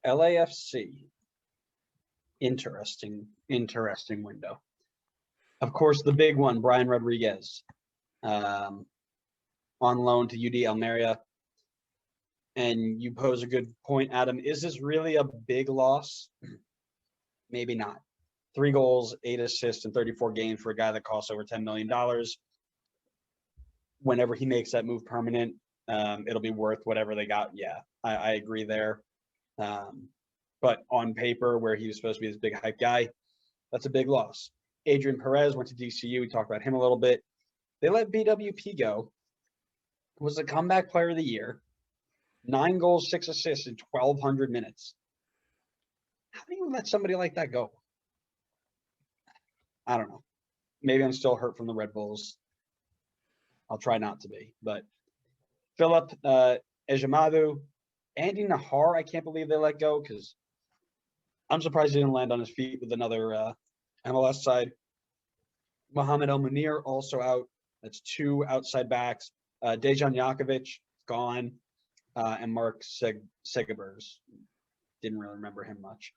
LAFC. Interesting window. Of course, the big one, Brian Rodriguez, on loan to UD Almeria. And you pose a good point, Adam. Is this really a big loss? Maybe not. 3 goals, 8 assists in 34 games for a guy that costs over $10 million. Whenever he makes that move permanent, it'll be worth whatever they got. Yeah, I agree there. But on paper, where he was supposed to be this big hype guy, that's a big loss. Adrian Perez went to DCU. We talked about him a little bit. They let BWP go. Was the comeback player of the year. 9 goals, 6 assists in 1,200 minutes. How do you let somebody like that go? I don't know. Maybe I'm still hurt from the Red Bulls. I'll try not to be. But Philip Ejimadu, Andy Nahar, I can't believe they let go because I'm surprised he didn't land on his feet with another MLS side. Mohamed El Munir also out. That's 2 outside backs. Dejan Jakovic, gone. And Mark Segabers. Didn't really remember him much.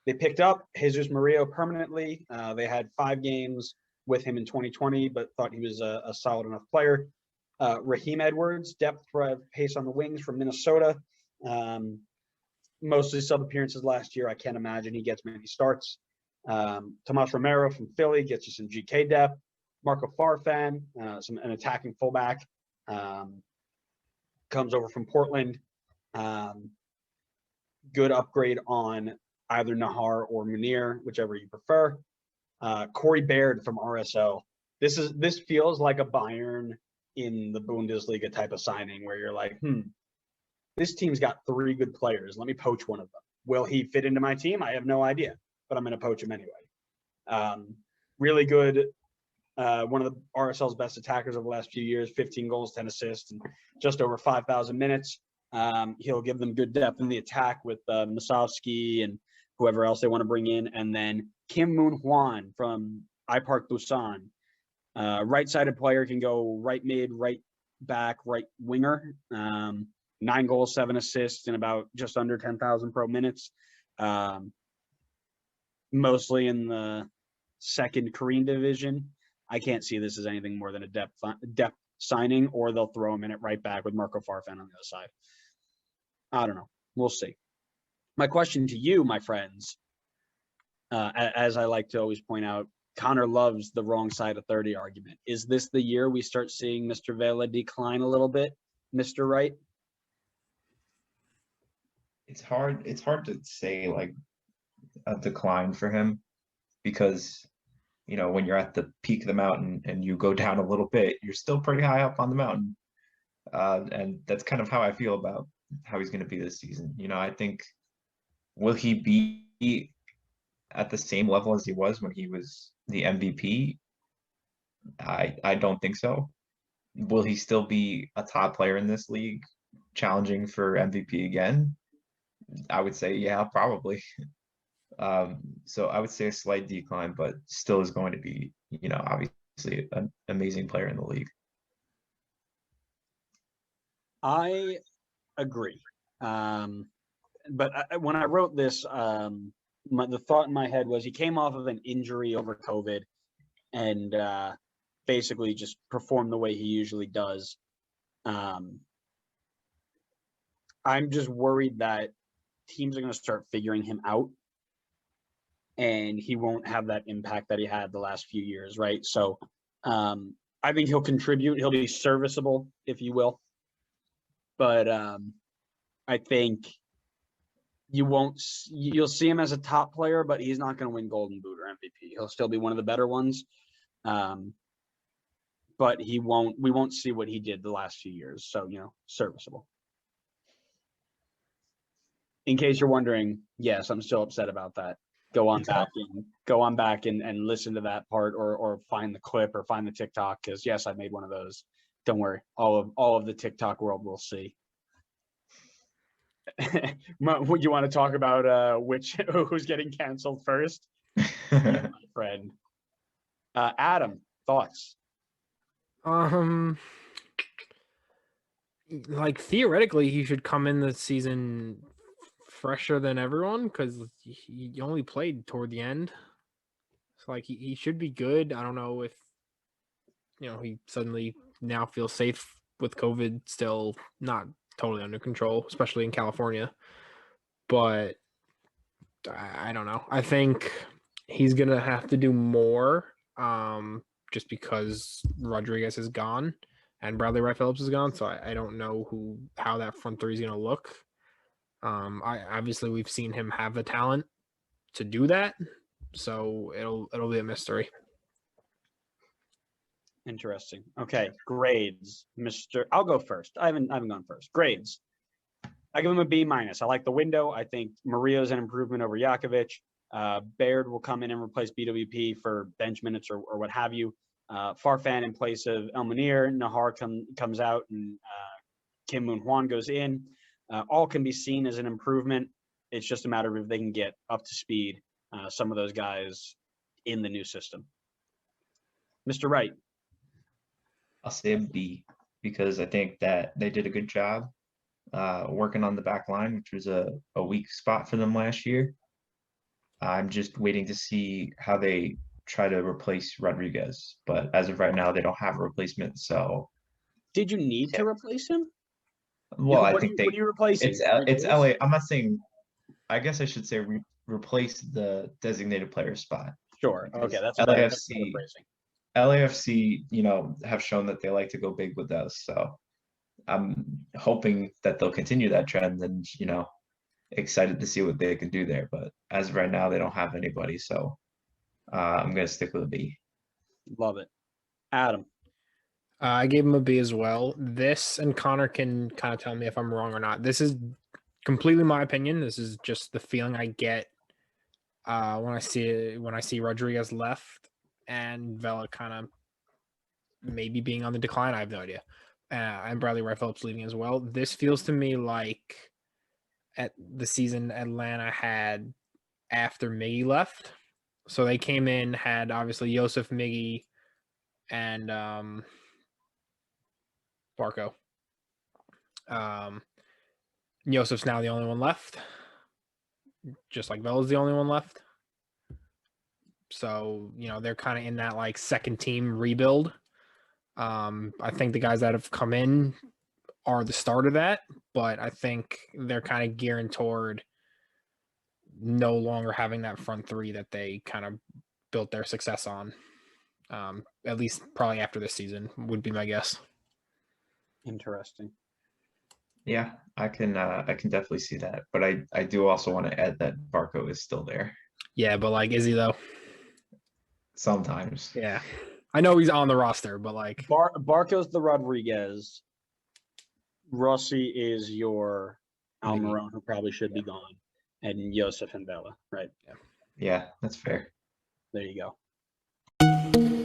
They picked up Jesus Murillo permanently. They had 5 games with him in 2020, but thought he was a solid enough player. Raheem Edwards, depth pace on the wings from Minnesota. Mostly sub appearances last year. I can't imagine he gets many starts. Tomas Romero from Philly gets you some GK depth. Marco Farfan, an attacking fullback, comes over from Portland. Good upgrade on either Nahar or Munir, whichever you prefer. Corey Baird from RSL. This feels like a Bayern in the Bundesliga type of signing where you're like, this team's got 3 good players. Let me poach one of them. Will he fit into my team? I have no idea, but I'm going to poach him anyway. Really good. One of the RSL's best attackers over the last few years, 15 goals, 10 assists, and just over 5,000 minutes. He'll give them good depth in the attack with Masovsky and whoever else they want to bring in. And then Kim Moon Hwan from iPark Busan. Right-sided player, can go right mid, right back, right winger. 9 goals, 7 assists in about just under 10,000 pro minutes. Mostly in the second Korean division. I can't see this as anything more than a depth signing, or they'll throw him in at right back with Marco Farfan on the other side. I don't know. We'll see. My question to you, my friends, as I like to always point out, Connor loves the wrong side of 30 argument. Is this the year we start seeing Mr. Vela decline a little bit, Mr. Wright? It's hard to say like a decline for him because, you know, when you're at the peak of the mountain and you go down a little bit, you're still pretty high up on the mountain. And that's kind of how I feel about how he's going to be this season. You know, I think, will he be at the same level as he was when he was the MVP? I don't think so. Will he still be a top player in this league, challenging for MVP again? I would say, yeah, probably. So I would say a slight decline, but still is going to be, you know, obviously an amazing player in the league. I agree. But when I wrote this, the thought in my head was he came off of an injury over COVID and basically just performed the way he usually does. I'm just worried that teams are going to start figuring him out and he won't have that impact that he had the last few years, right? So I think he'll contribute. He'll be serviceable, if you will. But I think you'll see him as a top player, but he's not going to win Golden Boot or MVP. He'll still be one of the better ones. But we won't see what he did the last few years. So, you know, serviceable. In case you're wondering, yes, I'm still upset about that. Go on back and listen to that part or find the clip or find the TikTok, because yes, I made one of those. Don't worry. All of the TikTok world will see. Would you want to talk about who's getting canceled first? My friend. Adam, thoughts? like theoretically, he should come in the season fresher than everyone because he only played toward the end. So like he should be good. I don't know if he suddenly now feels safe with COVID still not totally under control, especially in California. But I don't know. I think he's gonna have to do more, just because Rodriguez is gone and Bradley Wright Phillips is gone. So I don't know how that front three is gonna look. Obviously we've seen him have the talent to do that, so it'll be a mystery. Interesting. Okay, grades, Mr. I'll go first. I haven't gone first. Grades. I give him a B-. I like the window. I think Murillo's an improvement over Jakovic. Baird will come in and replace BWP for bench minutes or what have you. Farfan in place of El Munir. Nahar comes out and Kim Moon Hwan goes in. All can be seen as an improvement. It's just a matter of if they can get up to speed, some of those guys in the new system. Mr. Wright. I'll say a B because I think that they did a good job working on the back line, which was a weak spot for them last year. I'm just waiting to see how they try to replace Rodriguez, but as of right now, they don't have a replacement. So, did you need to replace him? Well, I think what are you replacing? It's LA. I'm not saying. I guess I should say replace the designated player spot. Sure. Okay, that's LAFC. LAFC, have shown that they like to go big with us. So I'm hoping that they'll continue that trend and, excited to see what they can do there. But as of right now, they don't have anybody. So I'm going to stick with a B. Love it. Adam. I gave him a B as well. This, and Connor can kind of tell me if I'm wrong or not. This is completely my opinion. This is just the feeling I get when I see Rodriguez left and Vela kind of maybe being on the decline. I have no idea. And Bradley Wright Phillips leaving as well. This feels to me like at the season Atlanta had after Miggy left. So they came in, had obviously Josef, Miggy, and Barco. Josef's now the only one left, just like Vela's the only one left. So, they're kind of in that like second team rebuild. I think the guys that have come in are the start of that, but I think they're kind of gearing toward no longer having that front three that they kind of built their success on. At least probably after this season would be my guess. Interesting. Yeah, I can definitely see that, but I do also want to add that Barco is still there. Yeah, but like, is he though? Sometimes. Yeah, I know he's on the roster, but like Barco's the Rodriguez. Rossi is your Almiron, who probably should be gone, and Josef and Vela, right? Yeah, that's fair. There you go.